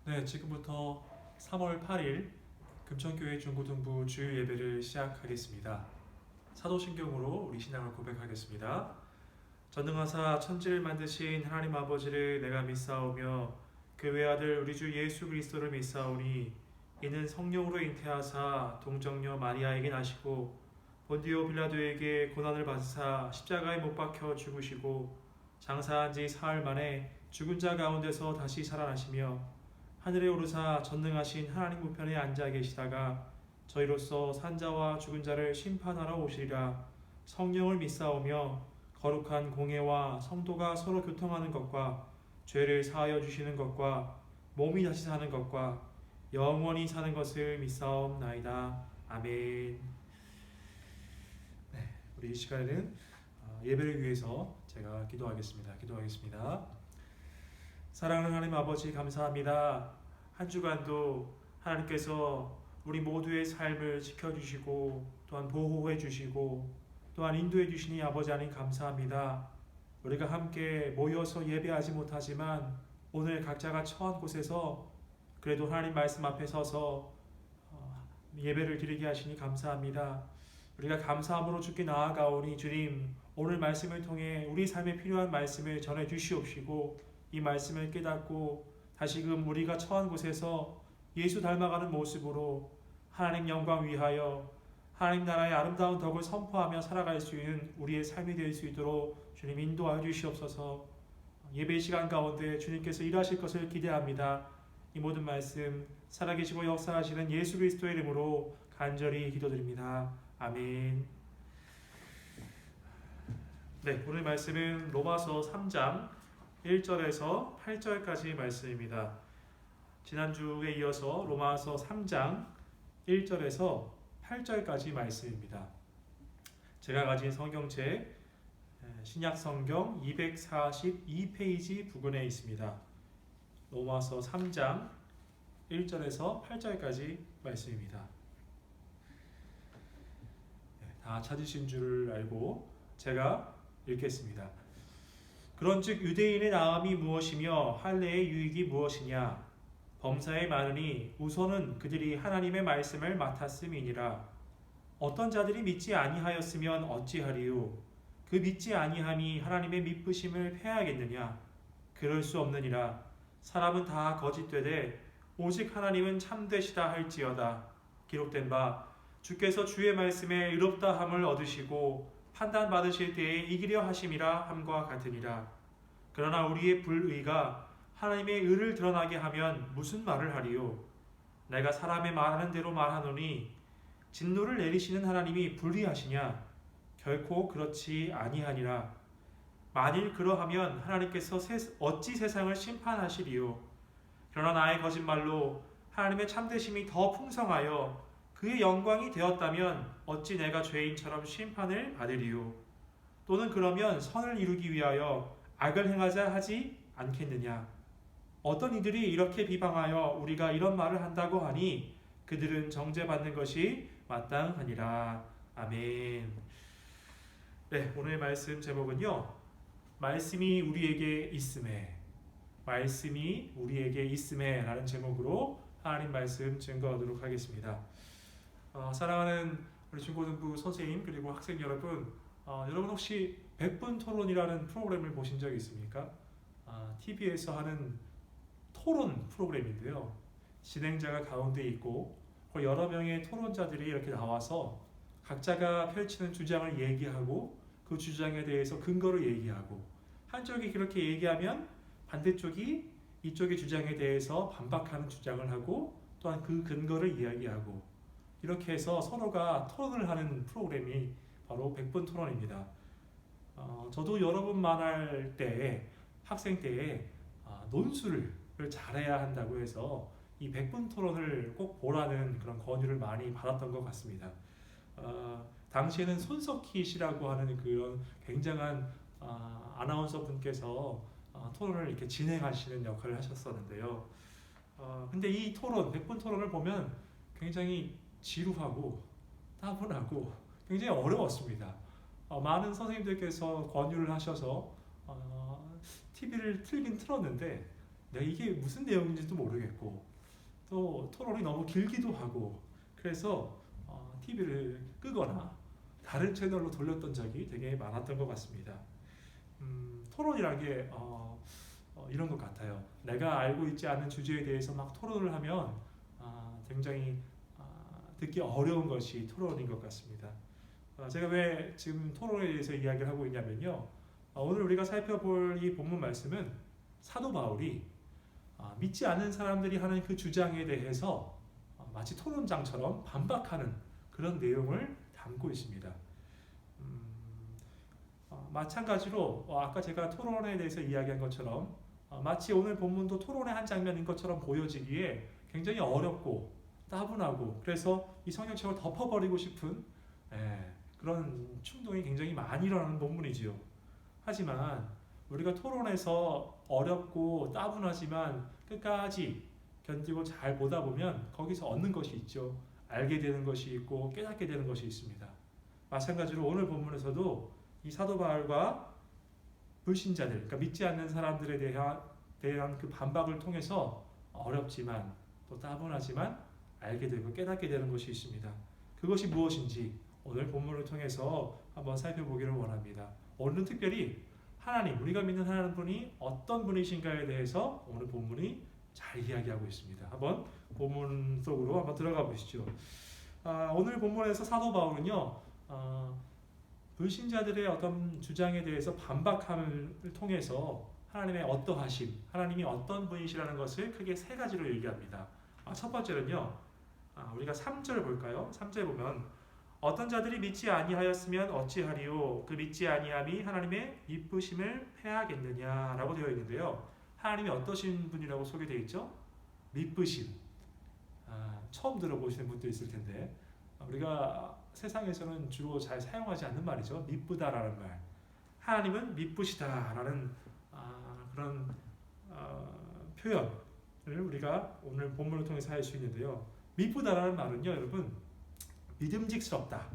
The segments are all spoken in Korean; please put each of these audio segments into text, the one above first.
네, 지금부터 3월 8일 금천교회 중고등부 주일 예배를 시작하겠습니다. 사도신경으로 우리 신앙을 고백하겠습니다. 전능하사 천지를 만드신 하나님 아버지를 내가 믿사오며 그 외아들 우리 주 예수 그리스도를 믿사오니 이는 성령으로 잉태하사 동정녀 마리아에게 나시고 본디오 빌라도에게 고난을 받으사 십자가에 못 박혀 죽으시고 장사한 지 사흘 만에 죽은 자 가운데서 다시 살아나시며 하늘에 오르사 전능하신 하나님 우편에 앉아 계시다가 저희로서 산자와 죽은 자를 심판하러 오시리라. 성령을 믿사오며 거룩한 공예와 성도가 서로 교통하는 것과 죄를 사하여 주시는 것과 몸이 다시 사는 것과 영원히 사는 것을 믿사옵나이다. 아멘. 네, 우리 이 시간에는 예배를 위해서 제가 기도하겠습니다. 사랑하는 하나님 아버지 감사합니다. 한 주간도 하나님께서 우리 모두의 삶을 지켜주시고 또한 보호해 주시고 또한 인도해 주시니 아버지 하나님 감사합니다. 우리가 함께 모여서 예배하지 못하지만 오늘 각자가 처한 곳에서 그래도 하나님 말씀 앞에 서서 예배를 드리게 하시니 감사합니다. 우리가 감사함으로 주께 나아가오니 주님 오늘 말씀을 통해 우리 삶에 필요한 말씀을 전해 주시옵시고 이 말씀을 깨닫고 다시금 우리가 처한 곳에서 예수 닮아가는 모습으로 하나님 영광 위하여 하나님 나라의 아름다운 덕을 선포하며 살아갈 수 있는 우리의 삶이 될 수 있도록 주님 인도하여 주시옵소서. 예배 시간 가운데 주님께서 일하실 것을 기대합니다. 이 모든 말씀 살아계시고 역사하시는 예수 그리스도의 이름으로 간절히 기도드립니다. 아멘. 네, 오늘 말씀은 로마서 3장 1절에서 8절까지 말씀입니다. 지난주에 이어서 로마서 3장 1절에서 8절까지 말씀입니다. 제가 가진 성경책 신약성경 242페이지 부근에 있습니다. 로마서 3장 1절에서 8절까지 말씀입니다. 다 찾으신 줄 알고 제가 읽겠습니다. 그런즉 유대인의 나음이 무엇이며 할례의 유익이 무엇이냐? 범사에 많으니 우선은 그들이 하나님의 말씀을 맡았음이니라. 어떤 자들이 믿지 아니하였으면 어찌하리요? 그 믿지 아니함이 하나님의 미쁘심을 패하겠느냐? 그럴 수 없느니라. 사람은 다 거짓되되 오직 하나님은 참되시다 할지어다. 기록된 바 주께서 주의 말씀에 의롭다함을 얻으시고 판단받으실 때에 이기려 하심이라 함과 같으니라. 그러나 우리의 불의가 하나님의 의를 드러나게 하면 무슨 말을 하리요? 내가 사람의 말하는 대로 말하노니 진노를 내리시는 하나님이 불의하시냐? 결코 그렇지 아니하니라. 만일 그러하면 하나님께서 어찌 세상을 심판하시리요? 그러나 나의 거짓말로 하나님의 참되심이 더 풍성하여 그의 영광이 되었다면 어찌 내가 죄인처럼 심판을 받으리요? 또는 그러면 선을 이루기 위하여 악을 행하자 하지 않겠느냐? 어떤 이들이 이렇게 비방하여 우리가 이런 말을 한다고 하니 그들은 정죄받는 것이 마땅하니라. 아멘. 네, 오늘 말씀 제목은요. 말씀이 우리에게 있음에 라는 제목으로 하나님 말씀 증거하도록 하겠습니다. 사랑하는 우리 중고등부 선생님 그리고 학생 여러분, 여러분 혹시 100분 토론이라는 프로그램을 보신 적 있습니까? TV에서 하는 토론 프로그램인데요. 진행자가 가운데 있고 여러 명의 토론자들이 이렇게 나와서 각자가 펼치는 주장을 얘기하고 그 주장에 대해서 근거를 얘기하고 한쪽이 그렇게 얘기하면 반대쪽이 이쪽의 주장에 대해서 반박하는 주장을 하고 또한 그 근거를 이야기하고 이렇게 해서 서로가 토론을 하는 프로그램이 바로 100분 토론입니다. 저도 여러 번 말할 때 학생 때에 논술을 잘해야 한다고 해서 이 100분 토론을 꼭 보라는 그런 권유를 많이 받았던 것 같습니다. 당시에는 손석희 씨라고 하는 그런 굉장한 아나운서 분께서 토론을 이렇게 진행하시는 역할을 하셨었는데요. 근데 이 토론, 100분 토론을 보면 굉장히 지루하고 따분하고 굉장히 어려웠습니다. 많은 선생님들께서 권유를 하셔서 TV를 틀긴 틀었는데 내가 이게 무슨 내용인지도 모르겠고 또 토론이 너무 길기도 하고 그래서 TV를 끄거나 다른 채널로 돌렸던 적이 되게 많았던 것 같습니다. 토론이란 게 이런 것 같아요. 내가 알고 있지 않은 주제에 대해서 막 토론을 하면 굉장히 듣기 어려운 것이 토론인 것 같습니다. 제가 왜 지금 토론에 대해서 이야기를 하고 있냐면요. 오늘 우리가 살펴볼 이 본문 말씀은 사도 바울이 믿지 않는 사람들이 하는 그 주장에 대해서 마치 토론장처럼 반박하는 그런 내용을 담고 있습니다. 마찬가지로 아까 제가 토론에 대해서 이야기한 것처럼 마치 오늘 본문도 토론의 한 장면인 것처럼 보여지기에 굉장히 어렵고 따분하고 그래서 이 성경책을 덮어버리고 싶은 그런 충동이 굉장히 많이 일어나는 본문이지요. 하지만 우리가 토론에서 어렵고 따분하지만 끝까지 견디고 잘 보다 보면 거기서 얻는 것이 있죠. 알게 되는 것이 있고 깨닫게 되는 것이 있습니다. 마찬가지로 오늘 본문에서도 이 사도 바울과 불신자들, 그러니까 믿지 않는 사람들에 대한 그 반박을 통해서 어렵지만 또 따분하지만 알게 되고 깨닫게 되는 것이 있습니다. 그것이 무엇인지 오늘 본문을 통해서 한번 살펴보기를 원합니다. 오늘은 특별히 하나님, 우리가 믿는 하나님 분이 어떤 분이신가에 대해서 오늘 본문이 잘 이야기하고 있습니다. 한번 본문 속으로 한번 들어가 보시죠. 오늘 본문에서 사도 바울은요, 불신자들의 어떤 주장에 대해서 반박함을 통해서 하나님의 어떠하심, 하나님이 어떤 분이시라는 것을 크게 세 가지로 얘기합니다. 첫 번째는요, 우리가 3절 볼까요? 3절 보면 어떤 자들이 믿지 아니하였으면 어찌하리요? 그 믿지 아니함이 하나님의 미쁘심을 패하겠느냐라고 되어 있는데요. 하나님이 어떠신 분이라고 소개되어 있죠? 미쁘심. 처음 들어보시는 분도 있을 텐데 우리가 세상에서는 주로 잘 사용하지 않는 말이죠. 미쁘다라는 말. 하나님은 미쁘시다라는 그런 표현을 우리가 오늘 본문을 통해서 할 수 있는데요. 미쁘다라는 말은요, 여러분, 믿음직스럽다,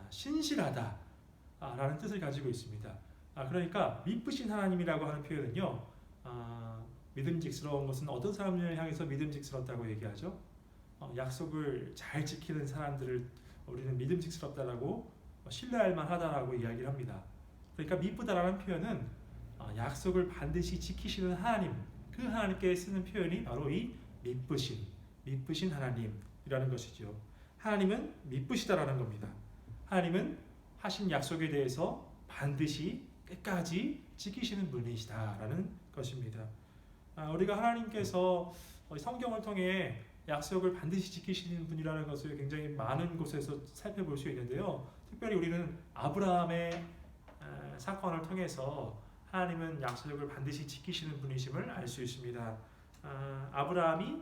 신실하다 라는 뜻을 가지고 있습니다. 그러니까 미쁘신 하나님이라고 하는 표현은요, 믿음직스러운 것은 어떤 사람을 향해서 믿음직스럽다고 얘기하죠? 약속을 잘 지키는 사람들을 우리는 믿음직스럽다라고 신뢰할 만하다라고 이야기를 합니다. 그러니까 미쁘다라는 표현은 약속을 반드시 지키시는 하나님, 그 하나님께 쓰는 표현이 바로 이 미쁘신 하나님이라는 것이죠. 하나님은 미쁘시다라는 겁니다. 하나님은 하신 약속에 대해서 반드시 끝까지 지키시는 분이시다라는 것입니다. 우리가 하나님께서 성경을 통해 약속을 반드시 지키시는 분이라는 것을 굉장히 많은 곳에서 살펴볼 수 있는데요. 특별히 우리는 아브라함의 사건을 통해서 하나님은 약속을 반드시 지키시는 분이심을 알 수 있습니다. 아브라함이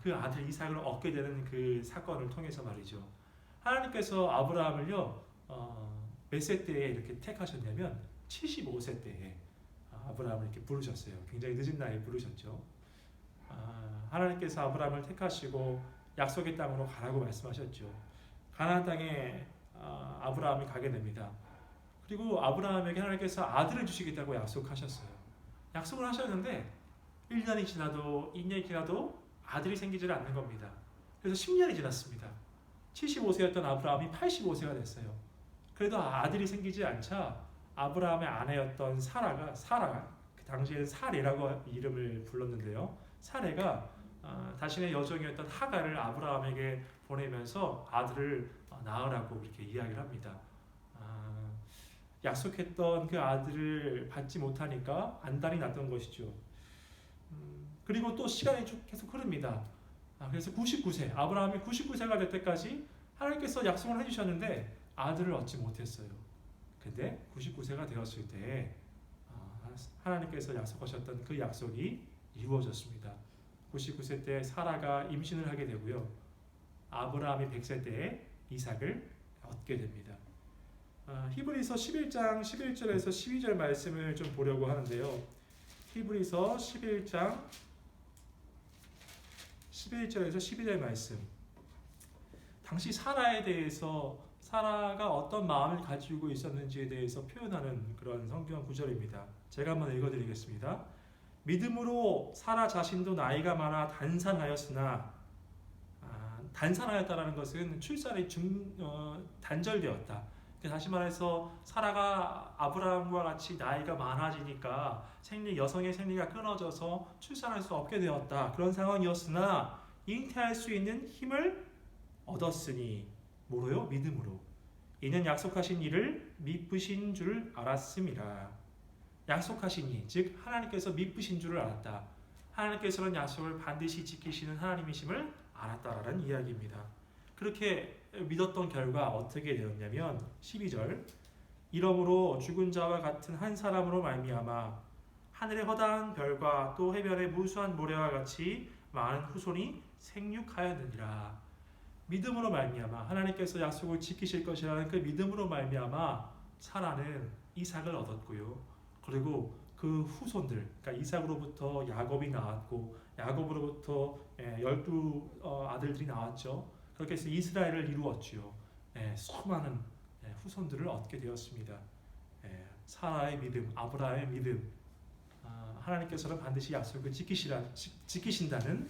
그 아들 이삭을 얻게 되는 그 사건을 통해서 말이죠. 하나님께서 아브라함을요, 몇 세 때에 이렇게 택하셨냐면 75세 때에 아브라함을 이렇게 부르셨어요. 굉장히 늦은 나이에 부르셨죠. 하나님께서 아브라함을 택하시고 약속의 땅으로 가라고 말씀하셨죠. 가나안 땅에 아브라함이 가게 됩니다. 그리고 아브라함에게 하나님께서 아들을 주시겠다고 약속하셨어요. 약속을 하셨는데 1년이 지나도 2년이 지나도 아들이 생기지 않는 겁니다. 그래서 10년이 지났습니다. 75세였던 아브라함이 85세가 됐어요. 그래도 아들이 생기지 않자 아브라함의 아내였던 사라, 그 당시에는 사레라고 이름을 불렀는데요. 사레가 자신의 여종이었던 하갈을 아브라함에게 보내면서 아들을 낳으라고 그렇게 이야기를 합니다. 약속했던 그 아들을 받지 못하니까 안달이 났던 것이죠. 그리고 또 시간이 쭉 계속 흐릅니다. 그래서 99세, 아브라함이 99세가 될 때까지 하나님께서 약속을 해주셨는데 아들을 얻지 못했어요. 근데 99세가 되었을 때 하나님께서 약속하셨던 그 약속이 이루어졌습니다. 99세 때 사라가 임신을 하게 되고요. 아브라함이 100세 때에 이삭을 얻게 됩니다. 히브리서 11장 11절에서 12절 말씀을 좀 보려고 하는데요. 히브리서 11장 11절에서 12절 말씀. 당시 사라에 대해서 사라가 어떤 마음을 가지고 있었는지에 대해서 표현하는 그런 성경 구절입니다. 제가 한번 읽어드리겠습니다. 믿음으로 사라 자신도 나이가 많아 단산하였으나 단산하였다라는 것은 출산이 단절되었다. 다시 말해서 사라가 아브라함과 같이 나이가 많아지니까 여성의 생리가 끊어져서 출산할 수 없게 되었다. 그런 상황이었으나 잉태할 수 있는 힘을 얻었으니 뭐로요? 믿음으로. 이는 약속하신 이를 미쁘신 줄 알았음이라. 약속하신 이, 즉 하나님께서 미쁘신 줄을 알았다. 하나님께서는 약속을 반드시 지키시는 하나님이심을 알았다라는 이야기입니다. 그렇게 믿었던 결과 어떻게 되었냐면 12절 이러므로 죽은 자와 같은 한 사람으로 말미암아 하늘의 허다한 별과 또 해변의 무수한 모래와 같이 많은 후손이 생육하였느니라. 믿음으로 말미암아 하나님께서 약속을 지키실 것이라는 그 믿음으로 말미암아 사라는 이삭을 얻었고요. 그리고 그 후손들, 그러니까 이삭으로부터 야곱이 나왔고 야곱으로부터 12 아들들이 나왔죠. 그렇게 해서 이스라엘을 이루었지요. 수많은 후손들을 얻게 되었습니다. 사라의 믿음, 아브라함의 믿음, 하나님께서는 반드시 약속을 지키신다는,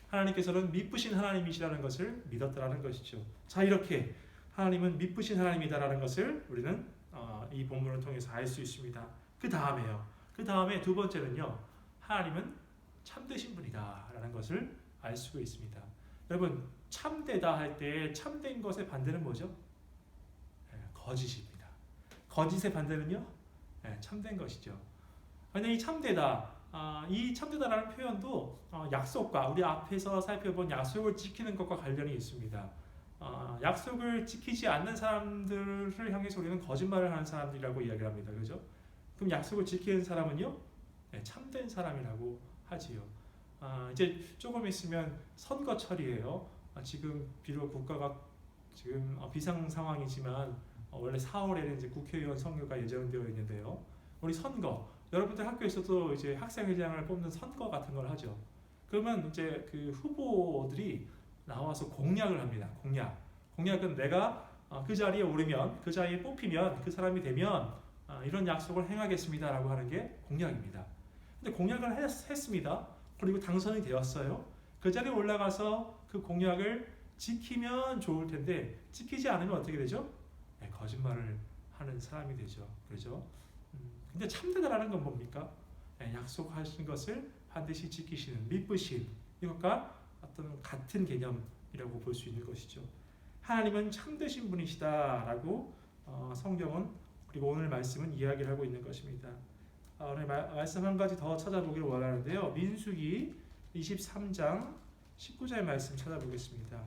하나님께서는 미쁘신 하나님이시라는 것을 믿었다라는 것이죠. 자, 이렇게 하나님은 미쁘신 하나님이다라는 것을 우리는 이 본문을 통해서 알 수 있습니다. 그 다음에 두 번째는요, 하나님은 참되신 분이다라는 것을 알 수가 있습니다. 여러분, 참되다 할 때 참된 것의 반대는 뭐죠? 거짓입니다. 거짓의 반대는요, 참된 것이죠. 근데 이 참되다, 이 참되다라는 표현도 약속과, 우리 앞에서 살펴본 약속을 지키는 것과 관련이 있습니다. 약속을 지키지 않는 사람들을 향해서 우리는 거짓말을 하는 사람들이라고 이야기를 합니다. 그죠? 그럼 약속을 지키는 사람은요, 참된 사람이라고 하지요. 이제 조금 있으면 선거철이에요. 지금 비록 국가가 지금 비상 상황이지만 원래 4월에는 이제 국회의원 선거가 예정되어 있는데요. 우리 선거, 여러분들 학교에서도 이제 학생회장을 뽑는 선거 같은 걸 하죠. 그러면 이제 그 후보들이 나와서 공약을 합니다. 공약은 내가 그 자리에 오르면, 그 자리에 뽑히면, 그 사람이 되면 이런 약속을 행하겠습니다라고 하는 게 공약입니다. 근데 공약을 했습니다. 그리고 당선이 되었어요. 그 자리에 올라가서 그 공약을 지키면 좋을 텐데 지키지 않으면 어떻게 되죠? 거짓말을 하는 사람이 되죠. 그렇죠? 근데 참되다라는 건 뭡니까? 약속하신 것을 반드시 지키시는, 미쁘신, 이것과 어떤 같은 개념이라고 볼 수 있는 것이죠. 하나님은 참되신 분이시다라고 성경은, 그리고 오늘 말씀은 이야기를 하고 있는 것입니다. 오늘 말씀 한 가지 더 찾아보기를 원하는데요. 민수기 23장 19절 말씀 찾아보겠습니다.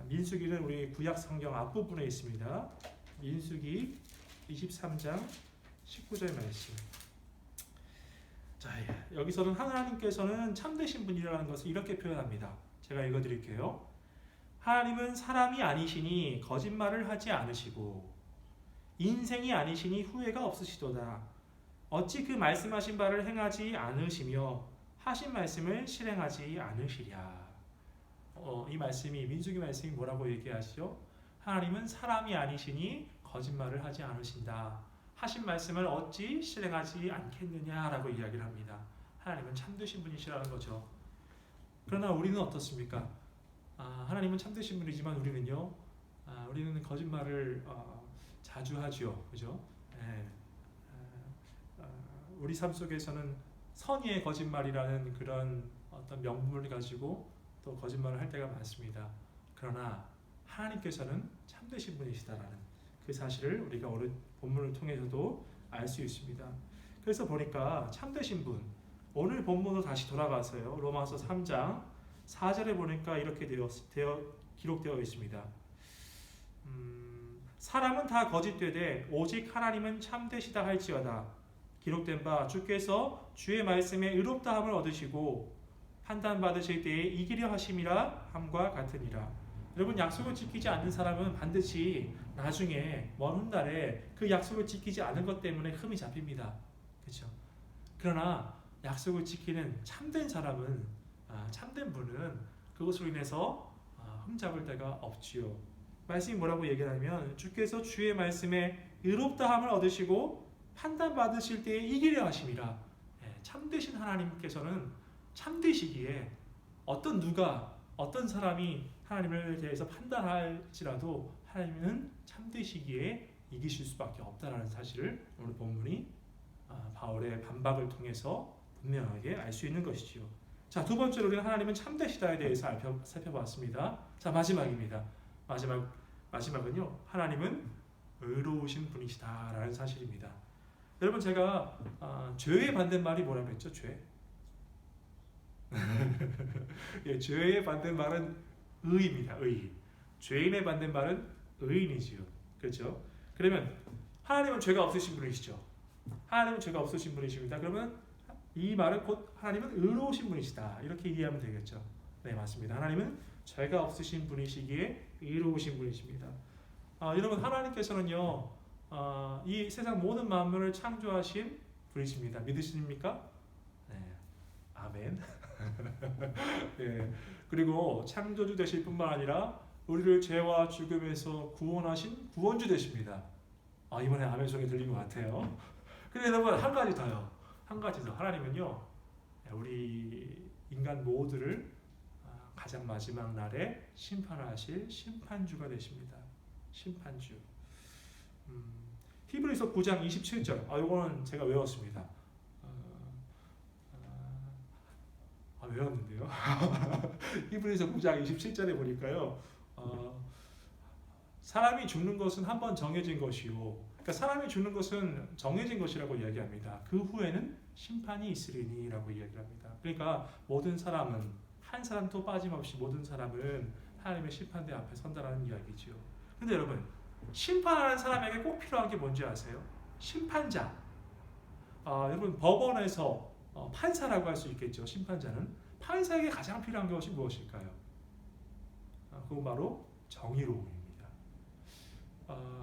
민수기는 우리 구약 성경 앞부분에 있습니다. 민수기 23장 19절 말씀. 자, 여기서는 하나님께서는 참되신 분이라는 것을 이렇게 표현합니다. 제가 읽어드릴게요. 하나님은 사람이 아니시니 거짓말을 하지 않으시고 인생이 아니시니 후회가 없으시도다. 어찌 그 말씀하신 바를 행하지 않으시며 하신 말씀을 실행하지 않으시랴. 이 말씀이, 민수기 말씀이 뭐라고 얘기하시죠? 하나님은 사람이 아니시니 거짓말을 하지 않으신다. 하신 말씀을 어찌 실행하지 않겠느냐라고 이야기를 합니다. 하나님은 참되신 분이시라는 거죠. 그러나 우리는 어떻습니까? 하나님은 참되신 분이지만 우리는요, 우리는 거짓말을 자주 하죠. 그죠? 우리 삶 속에서는 선의의 거짓말이라는 그런 어떤 명분을 가지고 또 거짓말을 할 때가 많습니다. 그러나 하나님께서는 참되신 분이시다라는 그 사실을 우리가 오늘 본문을 통해서도 알 수 있습니다. 그래서 보니까 참되신 분, 오늘 본문으로 다시 돌아가서요, 로마서 3장 4절에 보니까 이렇게 기록되어 있습니다. 사람은 다 거짓되되 오직 하나님은 참되시다 할지어다. 기록된 바 주께서 주의 말씀에 의롭다함을 얻으시고 판단받으실 때에 이기려 하심이라 함과 같으니라. 여러분, 약속을 지키지 않는 사람은 반드시 나중에 먼 훗날에 그 약속을 지키지 않은 것 때문에 흠이 잡힙니다. 그렇죠? 그러나 약속을 지키는 참된 사람은, 참된 분은 그것으로 인해서 흠잡을 데가 없지요. 말씀이 뭐라고 얘기하냐면 주께서 주의 말씀에 의롭다함을 얻으시고 판단받으실 때에 이기려 하심이라. 참되신 하나님께서는 참되시기에 어떤 사람이 하나님에 대해서 판단할지라도 하나님은 참되시기에 이기실 수밖에 없다는 사실을 오늘 본문이 바울의 반박을 통해서 분명하게 알 수 있는 것이지요. 자, 두 번째로 우리는 하나님은 참되시다에 대해서 살펴봤습니다. 자, 마지막입니다. 마지막은요, 하나님은 의로우신 분이시다라는 사실입니다. 여러분, 제가 죄의 반대말이 뭐라고 했죠? 죄? 예, 죄의 반대말은 의입니다. 의. 죄인의 반대말은 의인이지요. 그렇죠? 그러면 하나님은 죄가 없으신 분이시죠. 하나님은 죄가 없으신 분이십니다. 그러면 이 말은 곧 하나님은 의로우신 분이시다. 이렇게 이해하면 되겠죠. 네, 맞습니다. 하나님은 죄가 없으신 분이시기에 의로우신 분이십니다. 여러분, 하나님께서는요, 이 세상 모든 만물을 창조하신 분이십니다. 믿으십니까? 네, 아멘. 네, 그리고 창조주 되실 뿐만 아니라 우리를 죄와 죽음에서 구원하신 구원주 되십니다. 이번에 아멘 소리 들린 것 같아요. 근데 여러분, 한 가지 더요. 한 가지 더. 하나님은요, 우리 인간 모두를 가장 마지막 날에 심판하실 심판주가 되십니다. 심판주. 히브리서 9장 27절. 이거는 제가 외웠습니다. 외웠는데요. 히브리서 9장 27절에 보니까요. 사람이 죽는 것은 한번 정해진 것이요. 그러니까 사람이 죽는 것은 정해진 것이라고 이야기합니다. 그 후에는 심판이 있으리니라고 이야기합니다. 그러니까 모든 사람은 한 사람도 빠짐없이 모든 사람은 하나님의 심판대 앞에 선다라는 이야기죠. 근데 여러분, 심판하는 사람에게 꼭 필요한 게 뭔지 아세요? 심판자. 여러분, 법원에서 판사라고 할 수 있겠죠. 심판자는. 판사에게 가장 필요한 것이 무엇일까요? 그건 바로 정의로움입니다.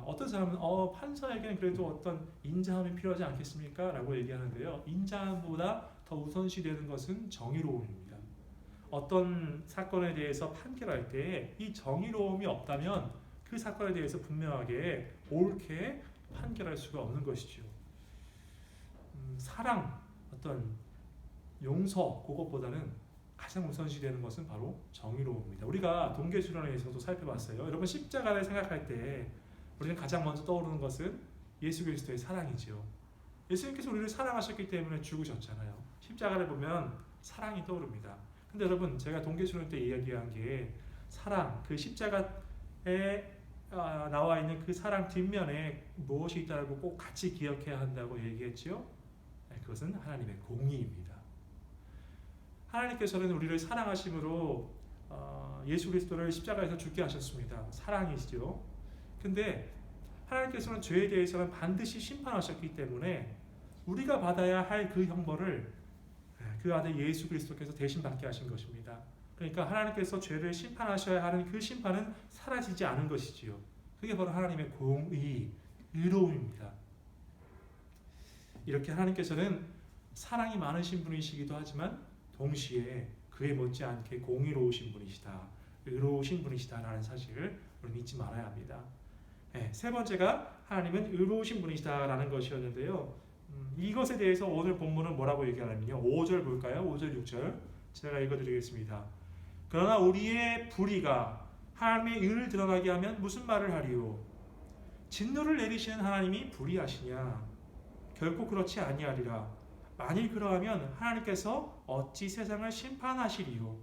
어떤 사람은 판사에게는 그래도 어떤 인자함이 필요하지 않겠습니까? 라고 얘기하는데요. 인자함보다 더 우선시되는 것은 정의로움입니다. 어떤 사건에 대해서 판결할 때 이 정의로움이 없다면 그 사건에 대해서 분명하게 옳게 판결할 수가 없는 것이죠. 사랑, 어떤 용서, 그것보다는 가장 우선시되는 것은 바로 정의로움입니다. 우리가 동계주론에서도 살펴봤어요. 여러분, 십자가를 생각할 때 우리는 가장 먼저 떠오르는 것은 예수 그리스도의 사랑이죠. 예수님께서 우리를 사랑하셨기 때문에 죽으셨잖아요. 십자가를 보면 사랑이 떠오릅니다. 근데 여러분, 제가 동계주론 때 이야기한 게 사랑, 그 십자가에 나와 있는 그 사랑 뒷면에 무엇이 있다고 꼭 같이 기억해야 한다고 얘기했지요? 그것은 하나님의 공의입니다. 하나님께서는 우리를 사랑하심으로 예수 그리스도를 십자가에서 죽게 하셨습니다. 사랑이시죠. 근데 하나님께서는 죄에 대해서는 반드시 심판하셨기 때문에 우리가 받아야 할 그 형벌을 그 아들 예수 그리스도께서 대신 받게 하신 것입니다. 그러니까 하나님께서 죄를 심판하셔야 하는 그 심판은 사라지지 않은 것이지요. 그게 바로 하나님의 공의, 의로움입니다. 이렇게 하나님께서는 사랑이 많으신 분이시기도 하지만 동시에 그에 못지않게 공의로우신 분이시다, 의로우신 분이시다라는 사실을 우리는 잊지 말아야 합니다. 세 번째가 하나님은 의로우신 분이시다라는 것이었는데요. 이것에 대해서 오늘 본문은 뭐라고 얘기하냐면요. 5절 볼까요? 5절 6절 제가 읽어드리겠습니다. 그러나 우리의 불의가 하나님의 의를 드러나게 하면 무슨 말을 하리요? 진노를 내리시는 하나님이 불의하시냐? 결코 그렇지 아니하리라. 만일 그러하면 하나님께서 어찌 세상을 심판하시리요?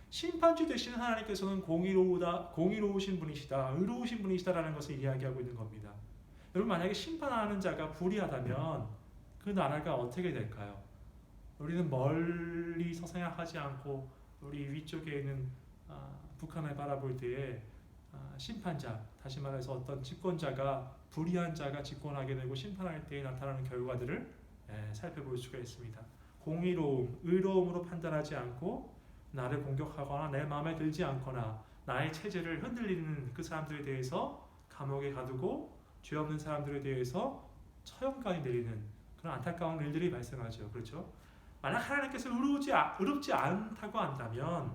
심판주 되시는 하나님께서는 공의로우신 분이시다, 의로우신 분이시다라는 것을 이야기하고 있는 겁니다. 여러분, 만약에 심판하는 자가 불의하다면 그 나라가 어떻게 될까요? 우리는 멀리서 생각하지 않고 우리 위쪽에 있는 북한을 바라볼 때에 심판자, 다시 말해서 어떤 집권자가 불의한 자가 집권하게 되고 심판할 때에 나타나는 결과들을 살펴볼 수가 있습니다. 공의로움, 의로움으로 판단하지 않고 나를 공격하거나 내 마음에 들지 않거나 나의 체제를 흔들리는 그 사람들에 대해서 감옥에 가두고 죄 없는 사람들에 대해서 처형까지 내리는 그런 안타까운 일들이 발생하죠. 그렇죠? 만약 하나님께서 의롭지 않다고 한다면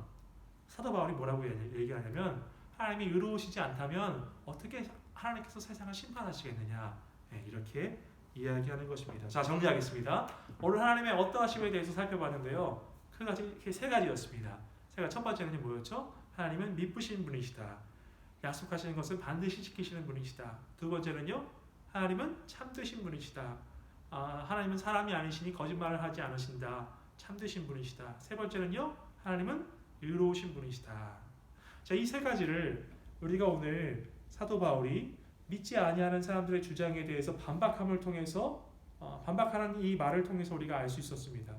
사도 바울이 뭐라고 얘기하냐면 하나님이 의로우시지 않다면 어떻게 하나님께서 세상을 심판하시겠느냐, 이렇게 이야기하는 것입니다. 자, 정리하겠습니다. 오늘 하나님의 어떠하심에 대해서 살펴봤는데요. 세 가지였습니다. 첫 번째는 뭐였죠? 하나님은 미쁘신 분이시다. 약속하시는 것을 반드시 지키시는 분이시다. 두 번째는요, 하나님은 참되신 분이시다. 하나님은 사람이 아니시니 거짓말을 하지 않으신다. 참되신 분이시다. 세 번째는요, 하나님은 의로우신 분이시다. 자, 이 세 가지를 우리가 오늘 사도 바울이 믿지 아니하는 사람들의 주장에 대해서 반박함을 통해서 반박하는 이 말을 통해서 우리가 알 수 있었습니다.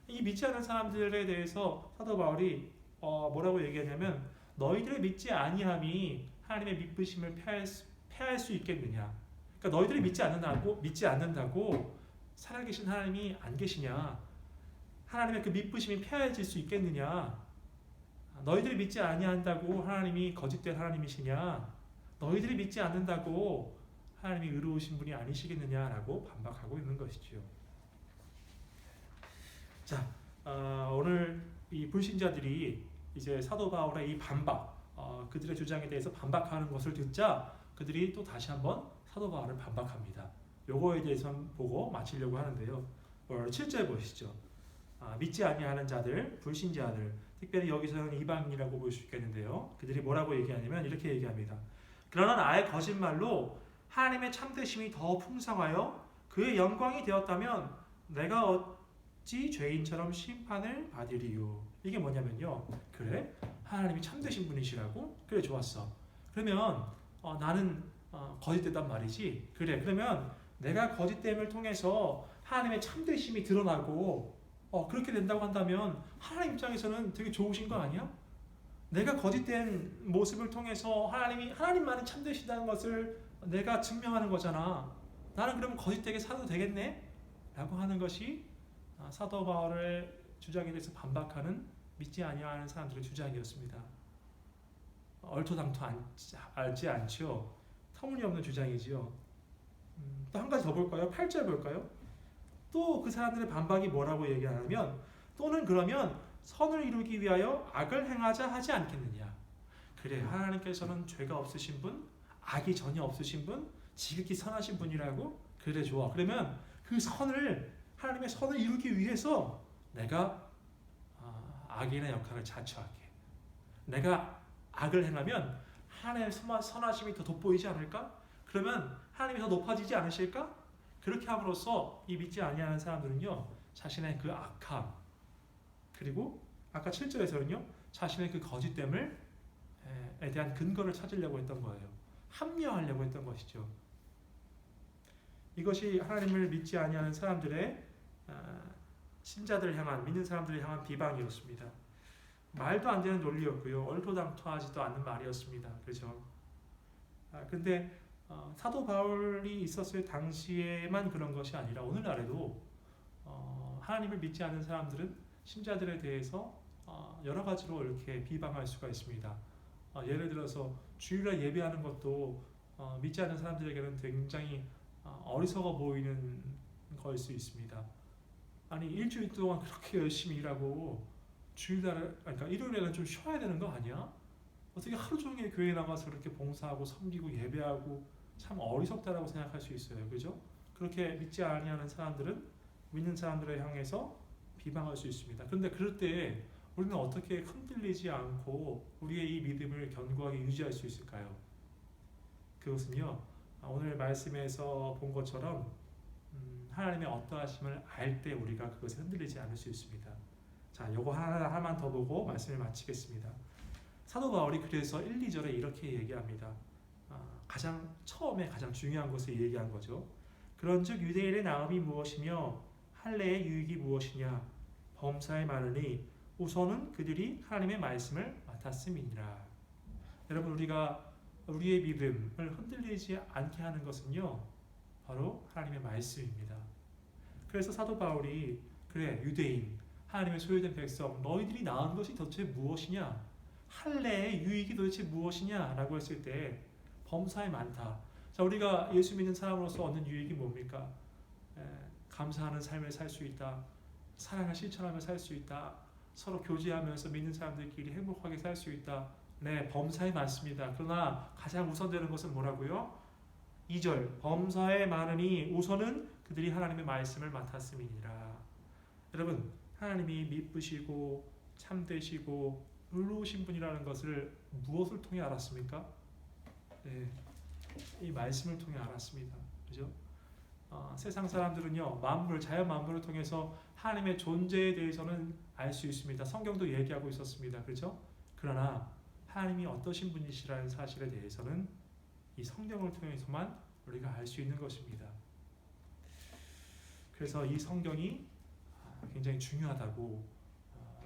이 믿지 않는 사람들에 대해서 사도 바울이 뭐라고 얘기하냐면 너희들의 믿지 아니함이 하나님의 미쁘심을 패할 수 있겠느냐? 그러니까 너희들이 믿지 않는다고 살아계신 하나님이 안 계시냐? 하나님의 그 미쁘심이 패해질 수 있겠느냐? 너희들이 믿지 아니한다고 하나님이 거짓된 하나님이시냐? 너희들이 믿지 않는다고 하나님이 의로우신 분이 아니시겠느냐라고 반박하고 있는 것이죠. 자, 오늘 이 불신자들이 이제 사도 바울의 이 반박, 그들의 주장에 대해서 반박하는 것을 듣자 그들이 또 다시 한번 사도 바울을 반박합니다. 요거에 대해서 보고 마치려고 하는데요. 7절 보시죠. 믿지 아니하는 자들, 불신자들, 특별히 여기서는 이방인이라고 볼 수 있겠는데요. 그들이 뭐라고 얘기하냐면 이렇게 얘기합니다. 그러나 나의 거짓말로 하나님의 참되심이 더 풍성하여 그의 영광이 되었다면 내가 어찌 죄인처럼 심판을 받으리요. 이게 뭐냐면요. 그래? 하나님이 참되신 분이시라고? 그래, 좋았어. 그러면 나는 거짓됐단 말이지. 그래, 그러면 내가 거짓됨을 통해서 하나님의 참되심이 드러나고 그렇게 된다고 한다면 하나님 입장에서는 되게 좋으신 거 아니야? 내가 거짓된 모습을 통해서 하나님만이 참되시다는 것을 내가 증명하는 거잖아. 나는 그러면 거짓되게 살아도 되겠네? 라고 하는 것이 사도 바울의 주장에 대해서 반박하는 믿지 아니하는 사람들의 주장이었습니다. 얼토당토 알지 않죠. 터무니없는 주장이지요. 또 한 가지 더 볼까요? 8절 볼까요? 또 그 사람들의 반박이 뭐라고 얘기하냐면 또는 그러면 선을 이루기 위하여 악을 행하자 하지 않겠느냐. 그래, 하나님께서는 죄가 없으신 분, 악이 전혀 없으신 분, 지극히 선하신 분이라고? 그래, 좋아. 그러면 그 하나님의 선을 이루기 위해서 내가 악인의 역할을 자처하게. 내가 악을 행하면 하나님의 선하심이 더 돋보이지 않을까? 그러면 하나님이 더 높아지지 않으실까? 그렇게 함으로써 이 믿지 아니하는 사람들은요, 자신의 그 악함, 그리고 아까 7절에서는요, 자신의 그 거짓됨에 대한 근거를 찾으려고 했던 거예요. 합리화하려고 했던 것이죠. 이것이 하나님을 믿지 아니하는 사람들의 신자들을 향한, 믿는 사람들을 향한 비방이었습니다. 말도 안 되는 논리였고요. 얼토당토하지도 않는 말이었습니다. 그렇죠? 근데 사도 바울이 있었을 당시에만 그런 것이 아니라 오늘날에도 하나님을 믿지 않는 사람들은 신자들에 대해서 여러 가지로 이렇게 비방할 수가 있습니다. 예를 들어서 주일날 예배하는 것도 믿지 않는 사람들에게는 굉장히 어리석어 보이는 걸 수 있습니다. 아니, 일주일 동안 그렇게 열심히 일하고 그러니까 일요일에는 좀 쉬어야 되는 거 아니야? 어떻게 하루 종일 교회 나가서 그렇게 봉사하고 섬기고 예배하고, 참 어리석다라고 생각할 수 있어요. 그죠? 그렇게 믿지 아니하는 사람들은 믿는 사람들을 향해서 비방할 수 있습니다. 그런데 그럴 때 우리는 어떻게 흔들리지 않고 우리의 이 믿음을 견고하게 유지할 수 있을까요? 그것은요, 오늘 말씀에서 본 것처럼 하나님의 어떠하심을 알 때 우리가 그것에 흔들리지 않을 수 있습니다. 자, 요거 하나만 더 보고 말씀을 마치겠습니다. 사도 바울이 그래서 1, 2절에 이렇게 얘기합니다. 처음에 가장 중요한 것을 얘기한 거죠. 그런즉 유대인의 나음이 무엇이며 할례의 유익이 무엇이냐? 범사에 많으니 우선은 그들이 하나님의 말씀을 맡았음이니라. 여러분, 우리가 우리의 믿음을 흔들리지 않게 하는 것은요, 바로 하나님의 말씀입니다. 그래서 사도 바울이 그래, 유대인, 하나님의 소유된 백성, 너희들이 낳은 것이 도대체 무엇이냐? 할례의 유익이 도대체 무엇이냐? 라고 했을 때 범사에 많다. 자, 우리가 예수 믿는 사람으로서 얻는 유익이 뭡니까? 감사하는 삶을 살 수 있다. 사랑을 실천하며 살 수 있다. 서로 교제하면서 믿는 사람들끼리 행복하게 살 수 있다. 네, 범사에 많습니다. 그러나 가장 우선되는 것은 뭐라고요? 2절 범사에 많으니 우선은 그들이 하나님의 말씀을 맡았음이니라. 여러분, 하나님이 미쁘시고 참되시고 의로우신 분이라는 것을 무엇을 통해 알았습니까? 네, 이 말씀을 통해 알았습니다. 그죠? 세상 사람들은요, 자연 만물을 통해서 하나님의 존재에 대해서는 알 수 있습니다. 성경도 얘기하고 있었습니다. 그렇죠? 그러나 하나님이 어떠신 분이시라는 사실에 대해서는 이 성경을 통해서만 우리가 알 수 있는 것입니다. 그래서 이 성경이 굉장히 중요하다고,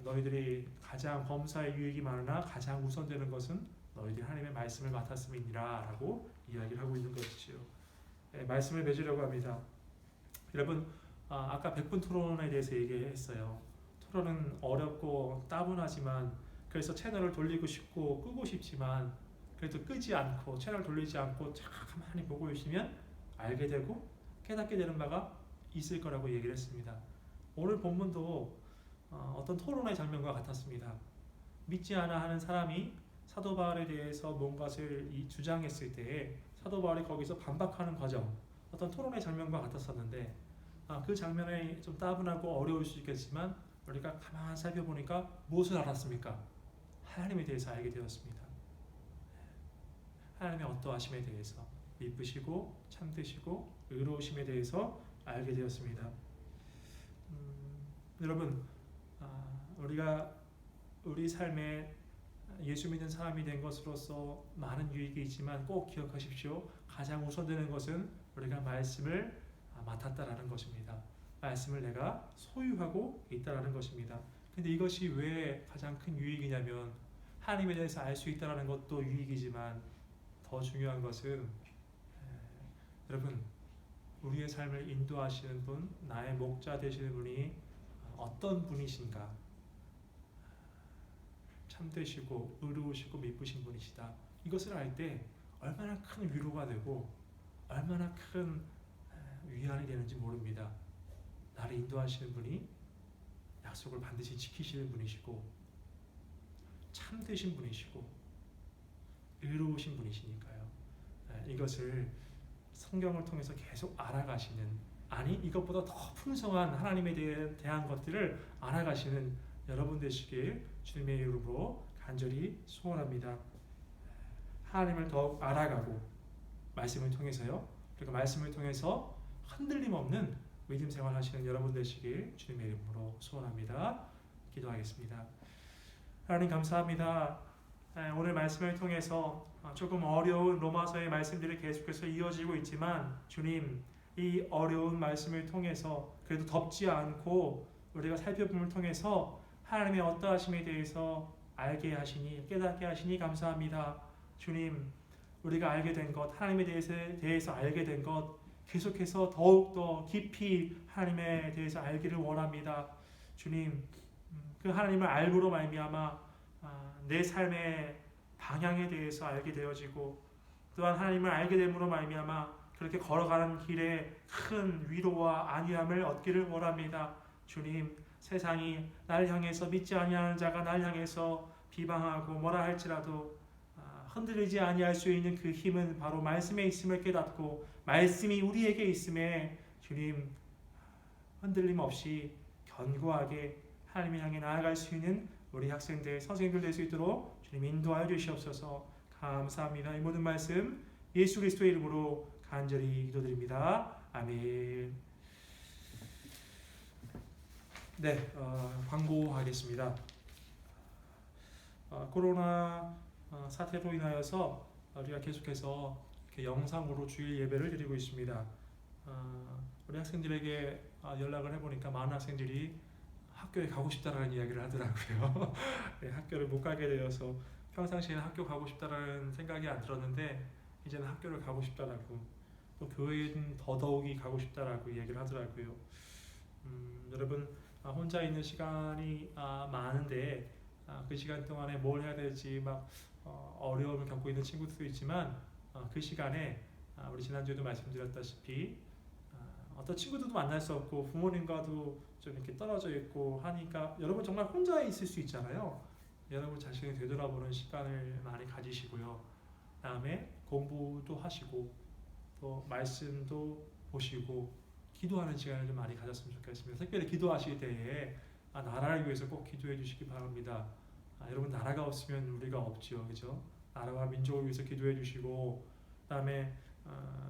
너희들이 가장 범사에 유익이 많으나 가장 우선되는 것은 너희들이 하나님의 말씀을 맡았음이니라 라고 이야기를 하고 있는 것이지요. 네, 말씀을 맺으려고 합니다. 여러분, 아까 100분 토론에 대해서 얘기했어요. 토론은 어렵고 따분하지만, 그래서 채널을 돌리고 싶고 끄고 싶지만 그래도 끄지 않고 채널 돌리지 않고 가만히 보고 있으면 알게 되고 깨닫게 되는 바가 있을 거라고 얘기를 했습니다. 오늘 본문도 어떤 토론의 장면과 같았습니다. 믿지 않아 하는 사람이 사도 바울에 대해서 뭔가를 주장했을 때에 사도 바울이 거기서 반박하는 과정, 어떤 토론의 장면과 같았었는데, 그 장면이 좀 따분하고 어려울 수 있겠지만 우리가 가만히 살펴보니까 무엇을 알았습니까? 하나님에 대해서 알게 되었습니다. 하나님의 어떠하심에 대해서, 미쁘시고 참되시고 의로우심에 대해서 알게 되었습니다. 여러분, 우리가 우리 삶에 예수 믿는 사람이 된 것으로서 많은 유익이 있지만 꼭 기억하십시오. 가장 우선되는 것은 우리가 말씀을 맡았다라는 것입니다. 말씀을 내가 소유하고 있다라는 것입니다. 근데 이것이 왜 가장 큰 유익이냐면, 하나님에 대해서 알 수 있다라는 것도 유익이지만 더 중요한 것은, 여러분, 우리의 삶을 인도하시는 분, 나의 목자 되시는 분이 어떤 분이신가, 참되시고 의로우시고 미쁘신 분이시다, 이것을 알 때 얼마나 큰 위로가 되고 얼마나 큰 위안이 되는지 모릅니다. 나를 인도하시는 분이 약속을 반드시 지키시는 분이시고 참되신 분이시고 의로우신 분이시니까요. 이것을 성경을 통해서 계속 알아가시는, 아니 이것보다 더 풍성한 하나님에 대한 것들을 알아가시는 여러분 되시길 주님의 이름으로 간절히 소원합니다. 하나님을 더욱 알아가고 말씀을 통해서요, 그리고 말씀을 통해서 흔들림 없는 믿음 생활 하시는 여러분 되시길 주님의 이름으로 소원합니다. 기도하겠습니다. 하나님 감사합니다. 오늘 말씀을 통해서 조금 어려운 로마서의 말씀들이 계속해서 이어지고 있지만, 주님, 이 어려운 말씀을 통해서 그래도 덮지 않고 우리가 살펴봄을 통해서 하나님의 어떠하심에 대해서 알게 하시니, 깨닫게 하시니 감사합니다. 주님, 우리가 알게 된 것, 하나님에 대해서 알게 된 것, 계속해서 더욱더 깊이 하나님에 대해서 알기를 원합니다. 주님, 그 하나님을 알고로 말미암아 내 삶의 방향에 대해서 알게 되어지고, 또한 하나님을 알게 됨으로 말미암아 그렇게 걸어가는 길에 큰 위로와 안위함을 얻기를 원합니다. 주님, 세상이 날 향해서, 믿지 아니하는 자가 날 향해서 비방하고 뭐라 할지라도 흔들리지 아니할 수 있는 그 힘은 바로 말씀에 있음을 깨닫고, 말씀이 우리에게 있음에 주님, 흔들림 없이 견고하게 하나님을 향해 나아갈 수 있는 우리 학생들, 선생님들 될 수 있도록 주님 인도하여 주시옵소서. 감사합니다. 이 모든 말씀 예수 그리스도의 이름으로 간절히 기도드립니다. 아멘. 네, 광고하겠습니다. 코로나 사태로 인하여서 우리가 계속해서 이렇게 영상으로 주일 예배를 드리고 있습니다. 우리 학생들에게 연락을 해보니까 많은 학생들이 학교에 가고 싶다라는 이야기를 하더라고요. 네, 학교를 못 가게 되어서 평상시에는 학교 가고 싶다라는 생각이 안 들었는데 이제는 학교를 가고 싶다라고, 또 교회는 더더욱이 가고 싶다라고 이야기를 하더라고요. 여러분, 혼자 있는 시간이 많은데 그 시간 동안에 뭘 해야 될지 어려움을 겪고 있는 친구들도 있지만, 그 시간에 우리 지난주에도 말씀드렸다시피 어떤 친구들도 만날 수 없고 부모님과도 좀 이렇게 떨어져 있고 하니까 여러분 정말 혼자 있을 수 있잖아요. 여러분 자신을 되돌아보는 시간을 많이 가지시고요. 다음에 공부도 하시고, 또 말씀도 보시고 기도하는 시간을 좀 많이 가졌으면 좋겠습니다. 특별히 기도하실 때에 나라를 위해서 꼭 기도해 주시기 바랍니다. 여러분 나라가 없으면 우리가 없지요, 그죠? 나라와 민족을 위해서 기도해 주시고 그다음에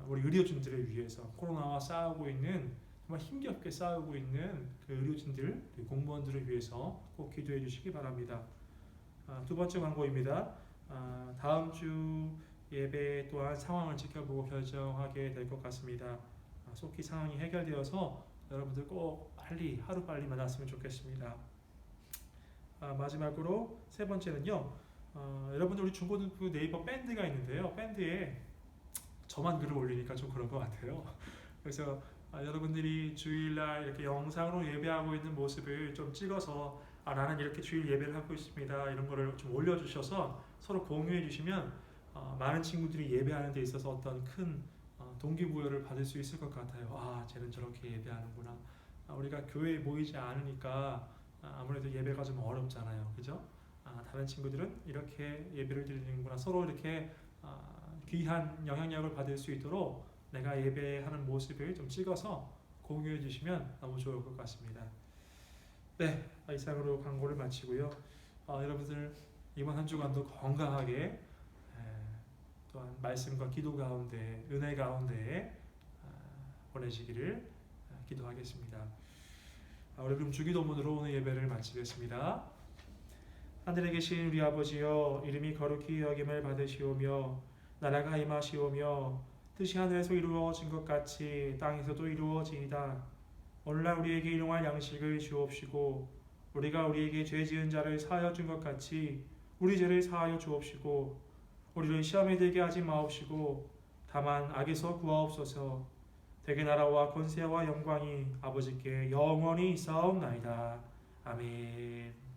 우리 의료진들을 위해서 코로나와 싸우고 있는 정말 힘겹게 싸우고 있는 그 의료진들, 공무원들을 위해서 꼭 기도해 주시기 바랍니다. 두 번째 광고입니다. 다음 주 예배 또한 상황을 지켜보고 결정하게 될 것 같습니다. 속히 상황이 해결되어서 여러분들 꼭 하루빨리 만났으면 좋겠습니다. 마지막으로 세 번째는요. 여러분들 우리 중고등부 네이버 밴드가 있는데요. 밴드에 저만 글을 올리니까 좀 그런 것 같아요. 그래서 여러분들이 주일날 이렇게 영상으로 예배하고 있는 모습을 좀 찍어서 나는 이렇게 주일 예배를 하고 있습니다. 이런 거를 좀 올려주셔서 서로 공유해 주시면 많은 친구들이 예배하는 데 있어서 어떤 큰 동기부여를 받을 수 있을 것 같아요. 쟤는 저렇게 예배하는구나. 우리가 교회에 모이지 않으니까 아무래도 예배가 좀 어렵잖아요. 그죠? 다른 친구들은 이렇게 예배를 드리는구나. 서로 이렇게 귀한 영향력을 받을 수 있도록 내가 예배하는 모습을 좀 찍어서 공유해 주시면 너무 좋을 것 같습니다. 네, 이상으로 광고를 마치고요. 여러분들 이번 한 주간도 건강하게 또한 말씀과 기도 가운데 은혜 가운데 보내시기를 기도하겠습니다. 우리 그럼 주기도문으로 오늘 예배를 마치겠습니다. 하늘에 계신 우리 아버지여, 이름이 거룩히 여김을 받으시오며 나라가 임하시오며 뜻이 하늘에서 이루어진 것 같이 땅에서도 이루어지이다. 오늘날 우리에게 일용할 양식을 주옵시고 우리가 우리에게 죄 지은 자를 사하여 준 것 같이 우리 죄를 사하여 주옵시고 우리를 시험에 들게 하지 마옵시고 다만 악에서 구하옵소서. 대개 나라와 권세와 영광이 아버지께 영원히 있사옵나이다. 아멘.